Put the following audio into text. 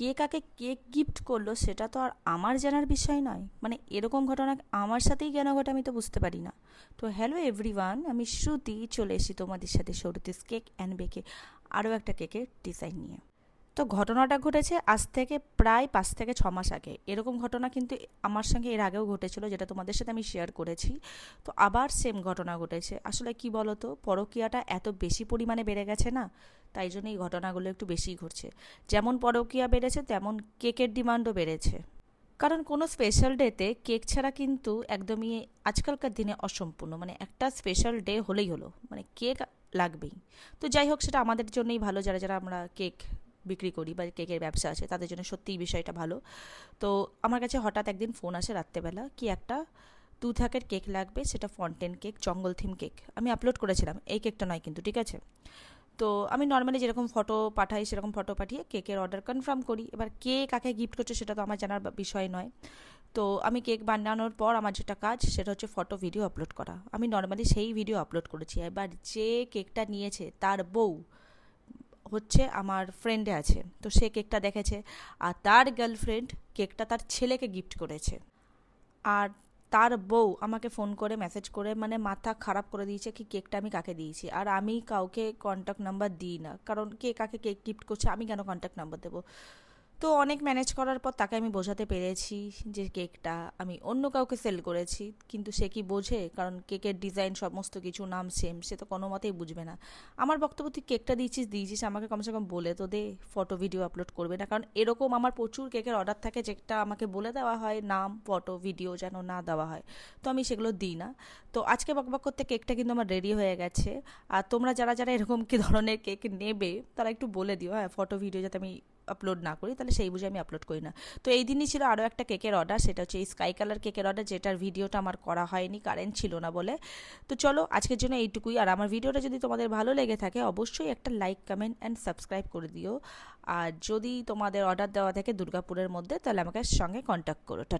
কে কাকে cake gift করলো সেটা তো আর আমার জানার বিষয় নয়। মানে এরকম ঘটনা আমার সাথেই কেন ঘটে আমি তো বুঝতে পারি না। তো হ্যালো এভরিওয়ান, আমি শ্রুতি চলে এসেছি তোমাদের সাথে শ্রুতিস কেক অ্যান্ড বেকে আরও একটা কেকের ডিজাইন নিয়ে। তো ঘটনাটা ঘটেছে আজ থেকে প্রায় 5 থেকে 6 মাস আগে। এরকম ঘটনা কিন্তু আমার সঙ্গে এর আগেও ঘটেছিল, যেটা তোমাদের সাথে আমি শেয়ার করেছি। তো আবার সেম ঘটনা ঘটেছে। আসলে কি বলো তো, পরকীয়াটা এত বেশি পরিমাণে বেড়ে গেছে না, তাই জন্য এই ঘটনাগুলো একটু বেশিই ঘটছে। যেমন পরকীয়া বেড়েছে তেমন কেকের ডিমান্ডও বেড়েছে। কারণ কোনো স্পেশাল ডেতে কেক ছাড়া কিন্তু একদমই আজকালকার দিনে অসম্পূর্ণ। মানে একটা স্পেশাল ডে হলেই হলো, মানে কেক লাগবেই। তো যাই হোক, সেটা আমাদের জন্যই ভালো, যারা যারা আমরা কেক বিক্রি করি বা কেকের ব্যবসা আছে তাদের জন্য সত্যিই বিষয়টা ভালো। তো আমার কাছে হঠাৎ একদিন ফোন আসে রাত্রেবেলা, কি একটা 2 থাকের কেক লাগবে, সেটা ফন্টেন কেক, জঙ্গল থিম কেক। আমি আপলোড করেছিলাম, এই কেকটা নয় কিন্তু, ঠিক আছে? তো আমি নর্মালি যেরকম ফটো পাঠাই সেরকম ফটো পাঠিয়ে কেকের অর্ডার কনফার্ম করি। এবার কে কাকে গিফট করছে সেটা তো আমার জানার বিষয় নয়। তো আমি কেক বানানোর পর আমার যেটা কাজ সেটা হচ্ছে ফটো ভিডিও আপলোড করা। আমি নর্মালি সেই ভিডিও আপলোড করেছি। এবার যে কেকটা নিয়েছে তার বউ হচ্ছে আমার ফ্রেন্ডে আছে, তো সে কেকটা দেখেছে, আর তার গার্লফ্রেন্ড কেকটা তার ছেলেকে গিফট করেছে। আর তার বউ আমাকে ফোন করে মেসেজ করে মানে মাথা খারাপ করে দিয়েছে কি কেকটা আমি কাকে দিয়েছি। আর আমি কাউকে কন্ট্যাক্ট নাম্বার দিই না, কারণ কে কাকে কেক গিফট করছে আমি কেন কন্ট্যাক্ট নাম্বার দেবো। তো অনেক ম্যানেজ করার পর তাকে আমি বোঝাতে পেরেছি যে কেকটা আমি অন্য কাউকে সেল করেছি, কিন্তু সে কি বোঝে? কারণ কেকের ডিজাইন সমস্ত কিছু নাম সেম, সে তো কোনো মতেই বুঝবে না। আমার বক্তব্য, তুই কেকটা দিয়েছিস আমাকে কমসে কম বলে তো দে, ফটো ভিডিও আপলোড করবে না। কারণ এরকম আমার প্রচুর কেকের অর্ডার থাকে যেটা আমাকে বলে দেওয়া হয় নাম ফটো ভিডিও যেন না দেওয়া হয়, তো আমি সেগুলো দিই না। তো আজকে বকবক করতে কেকটা কিন্তু আমার রেডি হয়ে গেছে। আর তোমরা যারা যারা এরকম কি ধরনের কেক নেবে তারা একটু বলে দিও, হ্যাঁ, ফটো ভিডিও যাতে আমি আপলোড না করি, তাহলে সেই বুঝে আমি আপলোড করি না। তো এই দিনই ছিল আরও একটা কেকের অর্ডার, সেটা হচ্ছে এই স্কাই কালার কেকের অর্ডার, যেটার ভিডিওটা আমার করা হয়নি, কারেন্ট ছিল না বলে। তো চলো আজকের জন্য এইটুকুই। আর আমার ভিডিওটা যদি তোমাদের ভালো লেগে থাকে অবশ্যই একটা লাইক কমেন্ট অ্যান্ড সাবস্ক্রাইব করে দিও। আর যদি তোমাদের অর্ডার দেওয়া থাকে দুর্গাপুরের মধ্যে তাহলে আমাকে সঙ্গে কন্ট্যাক্ট করো। টাটা।